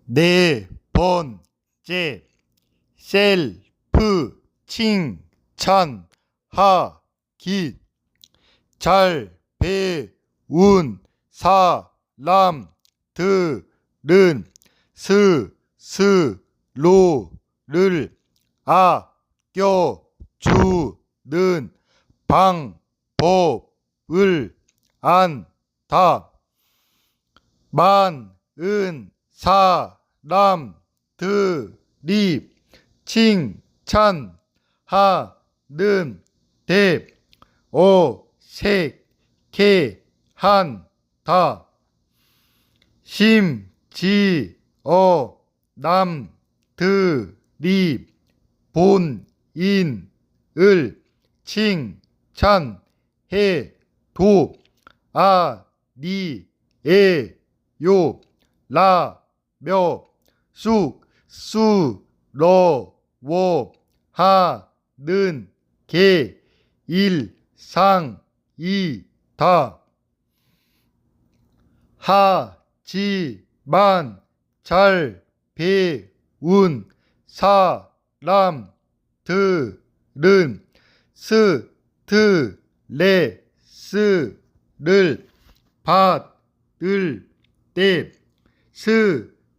네 번째, 셀프 칭찬하기. 잘 배운 사람들은 스스로를 아껴주는 방법을 안다. 많은 사람들이 칭찬하는데 어색해한다. 심지어 남들이 본인을 칭찬해도 아니에요 라며 쑥스러워하는 게 일상이다. 하지만 잘 배운 사람들은 스트레스를 받을 때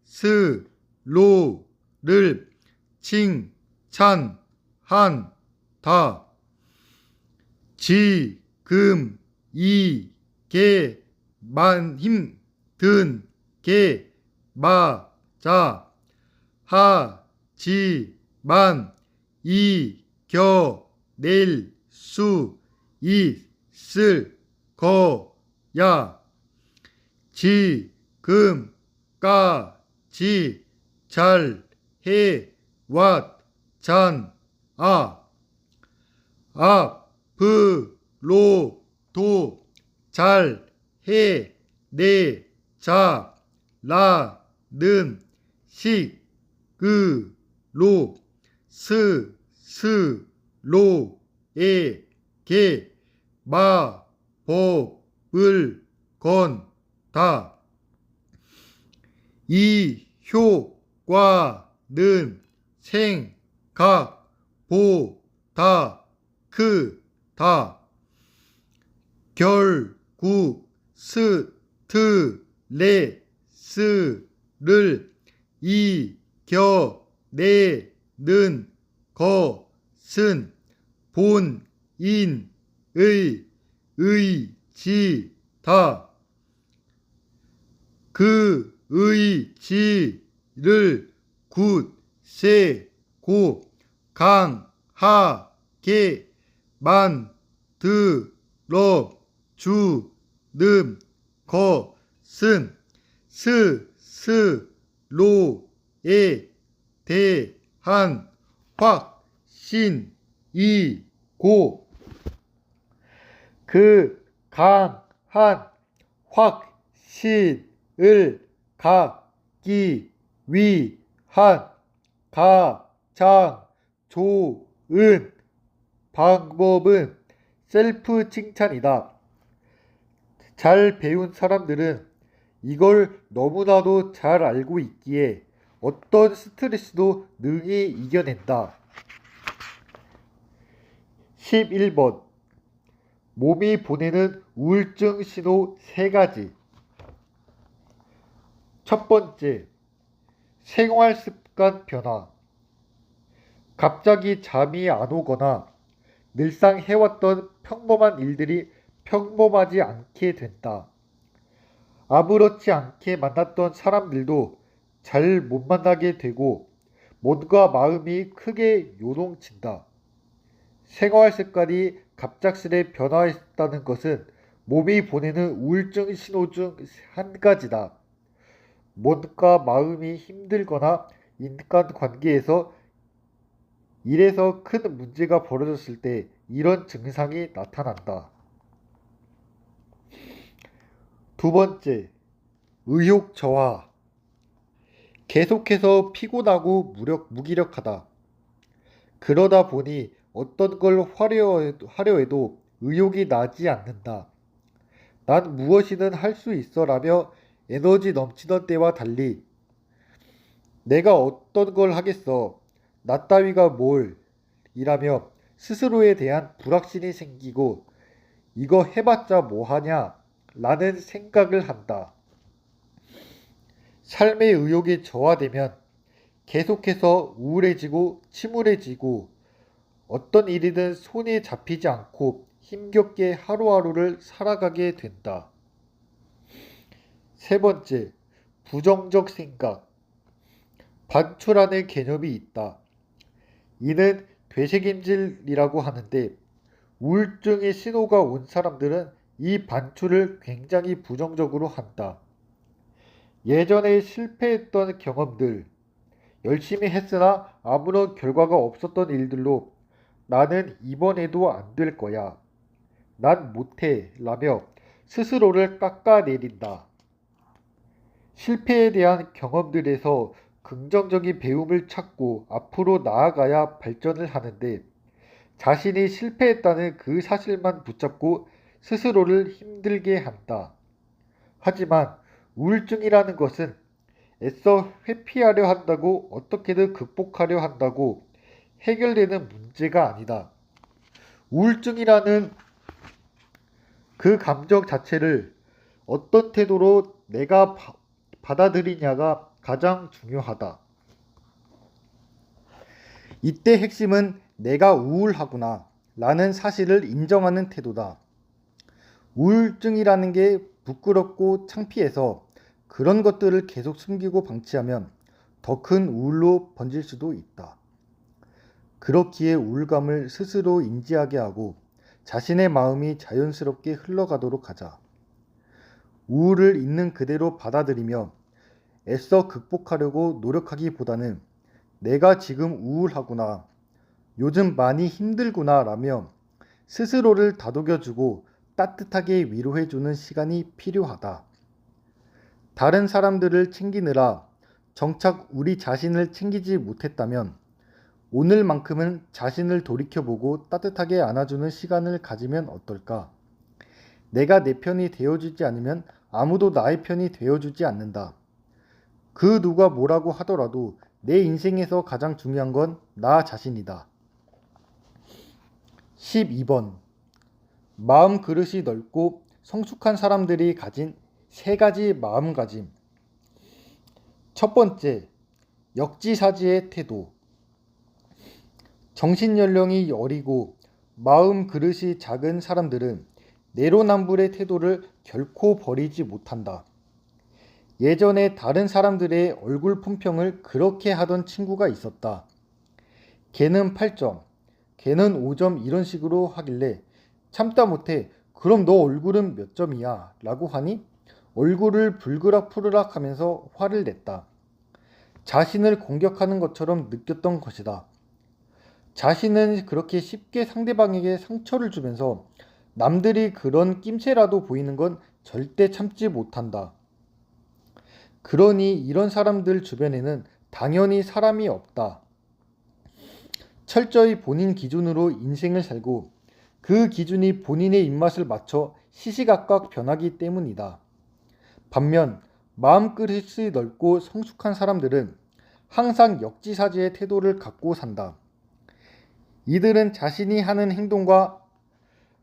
스스로를 칭찬한다. 지금 이게 힘든 게 맞아. 하지만 이겨낼 수 있을 거야. 지금까지 잘 해왔잖아. 앞으로도 잘 해내자라는 식으로 스스로에게 마법을 건다. 이 효과는 생각보다 크다. 결국 스트레스를 이겨내는 것은 본인의 의지다. 그 의지를 굳세고 강하게 만들어 주는 것은 스스로에 대한 확신이고, 그 강한 확신을 갖기 위한 가장 좋은 방법은 셀프 칭찬이다. 잘 배운 사람들은 이걸 너무나도 잘 알고 있기에 어떤 스트레스도 능히 이겨낸다. 11번. 몸이 보내는 우울증 신호 3가지. 첫 번째, 생활 습관 변화. 갑자기 잠이 안 오거나 늘상 해왔던 평범한 일들이 평범하지 않게 된다. 아무렇지 않게 만났던 사람들도 잘 못 만나게 되고 몸과 마음이 크게 요동친다. 생활 습관이 갑작스레 변화했다는 것은 몸이 보내는 우울증 신호 중 한 가지다. 몸과 마음이 힘들거나 인간관계에서 일에서 큰 문제가 벌어졌을 때 이런 증상이 나타난다. 두 번째, 의욕 저하. 계속해서 피곤하고 무기력하다. 그러다 보니 어떤 걸 하려 해도 의욕이 나지 않는다. 난 무엇이든 할 수 있어 라며 에너지 넘치던 때와 달리 내가 어떤 걸 하겠어. 나 따위가 뭘. 이라며 스스로에 대한 불확신이 생기고 이거 해봤자 뭐하냐 라는 생각을 한다. 삶의 의욕이 저하되면 계속해서 우울해지고 침울해지고 어떤 일이든 손에 잡히지 않고 힘겹게 하루하루를 살아가게 된다. 세 번째, 부정적 생각. 반출하는 개념이 있다. 이는 되새김질이라고 하는데 우울증의 신호가 온 사람들은 이 반출을 굉장히 부정적으로 한다. 예전에 실패했던 경험들, 열심히 했으나 아무런 결과가 없었던 일들로 나는 이번에도 안 될 거야. 난 못해. 라며 스스로를 깎아내린다. 실패에 대한 경험들에서 긍정적인 배움을 찾고 앞으로 나아가야 발전을 하는데 자신이 실패했다는 그 사실만 붙잡고 스스로를 힘들게 한다. 하지만 우울증이라는 것은 애써 회피하려 한다고 어떻게든 극복하려 한다고 해결되는 문제가 아니다. 우울증이라는 그 감정 자체를 어떤 태도로 내가 받아들이냐가 가장 중요하다. 이때 핵심은 내가 우울하구나 라는 사실을 인정하는 태도다. 우울증이라는 게 부끄럽고 창피해서 그런 것들을 계속 숨기고 방치하면 더 큰 우울로 번질 수도 있다. 그렇기에 우울감을 스스로 인지하게 하고 자신의 마음이 자연스럽게 흘러가도록 하자. 우울을 있는 그대로 받아들이며 애써 극복하려고 노력하기보다는 내가 지금 우울하구나, 요즘 많이 힘들구나 라며 스스로를 다독여주고 따뜻하게 위로해주는 시간이 필요하다. 다른 사람들을 챙기느라 정작 우리 자신을 챙기지 못했다면 오늘만큼은 자신을 돌이켜보고 따뜻하게 안아주는 시간을 가지면 어떨까? 내가 내 편이 되어주지 않으면 아무도 나의 편이 되어주지 않는다. 그 누가 뭐라고 하더라도 내 인생에서 가장 중요한 건 나 자신이다. 12번. 마음 그릇이 넓고 성숙한 사람들이 가진 세 가지 마음가짐. 첫 번째, 역지사지의 태도. 정신연령이 어리고 마음 그릇이 작은 사람들은 내로남불의 태도를 결코 버리지 못한다. 예전에 다른 사람들의 얼굴 품평을 그렇게 하던 친구가 있었다. 걔는 8점, 걔는 5점 이런 식으로 하길래 참다 못해 그럼 너 얼굴은 몇 점이야? 라고 하니 얼굴을 불그락푸르락 하면서 화를 냈다. 자신을 공격하는 것처럼 느꼈던 것이다. 자신은 그렇게 쉽게 상대방에게 상처를 주면서 남들이 그런 낌새라도 보이는 건 절대 참지 못한다. 그러니 이런 사람들 주변에는 당연히 사람이 없다. 철저히 본인 기준으로 인생을 살고 그 기준이 본인의 입맛을 맞춰 시시각각 변하기 때문이다. 반면 마음그릇이 넓고 성숙한 사람들은 항상 역지사지의 태도를 갖고 산다. 이들은 자신이 하는 행동과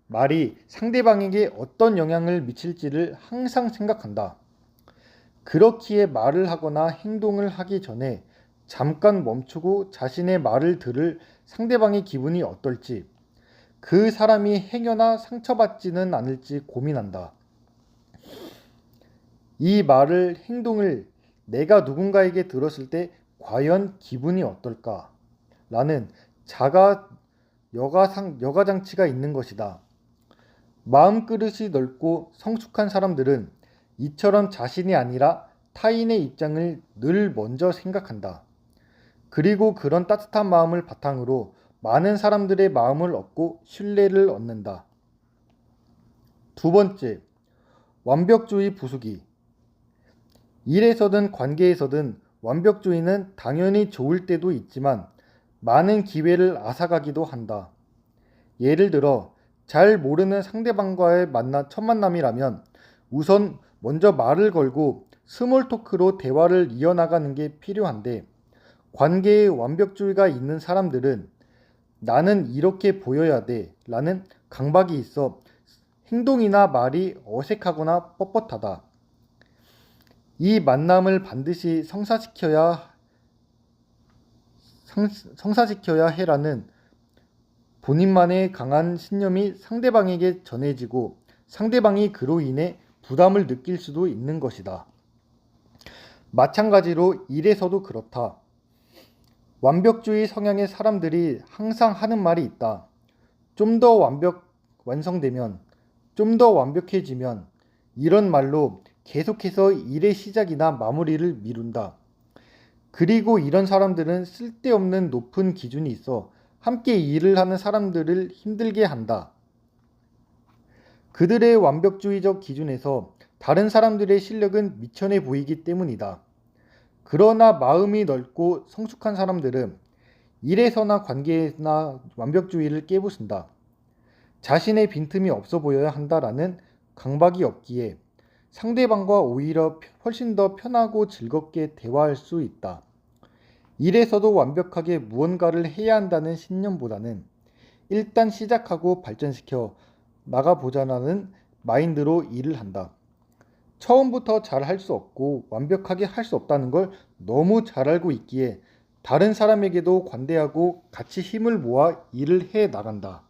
말이 상대방에게 어떤 영향을 미칠지를 항상 생각한다. 그렇기에 말을 하거나 행동을 하기 전에 잠깐 멈추고 자신의 말을 들을 상대방의 기분이 어떨지, 그 사람이 행여나 상처받지는 않을지 고민한다. 이 말을, 행동을 내가 누군가에게 들었을 때 과연 기분이 어떨까? 라는 여가장치가 있는 것이다. 마음그릇이 넓고 성숙한 사람들은 이처럼 자신이 아니라 타인의 입장을 늘 먼저 생각한다. 그리고 그런 따뜻한 마음을 바탕으로 많은 사람들의 마음을 얻고 신뢰를 얻는다. 두 번째, 완벽주의 부수기. 일에서든 관계에서든 완벽주의는 당연히 좋을 때도 있지만 많은 기회를 앗아가기도 한다. 예를 들어 잘 모르는 상대방과의 첫 만남이라면 우선 먼저 말을 걸고 스몰 토크로 대화를 이어나가는 게 필요한데 관계에 완벽주의가 있는 사람들은 나는 이렇게 보여야 돼 라는 강박이 있어 행동이나 말이 어색하거나 뻣뻣하다. 이 만남을 반드시 성사시켜야 해라는 본인만의 강한 신념이 상대방에게 전해지고 상대방이 그로 인해 부담을 느낄 수도 있는 것이다. 마찬가지로 일에서도 그렇다. 완벽주의 성향의 사람들이 항상 하는 말이 있다. 좀 더 완성되면, 좀 더 완벽해지면, 이런 말로 계속해서 일의 시작이나 마무리를 미룬다. 그리고 이런 사람들은 쓸데없는 높은 기준이 있어 함께 일을 하는 사람들을 힘들게 한다. 그들의 완벽주의적 기준에서 다른 사람들의 실력은 미천해 보이기 때문이다. 그러나 마음이 넓고 성숙한 사람들은 일에서나 관계에나 완벽주의를 깨부순다. 자신의 빈틈이 없어 보여야 한다라는 강박이 없기에 상대방과 오히려 훨씬 더 편하고 즐겁게 대화할 수 있다. 일에서도 완벽하게 무언가를 해야 한다는 신념보다는 일단 시작하고 발전시켜 나가보자라는 마인드로 일을 한다. 처음부터 잘 할 수 없고 완벽하게 할 수 없다는 걸 너무 잘 알고 있기에 다른 사람에게도 관대하고 같이 힘을 모아 일을 해 나간다.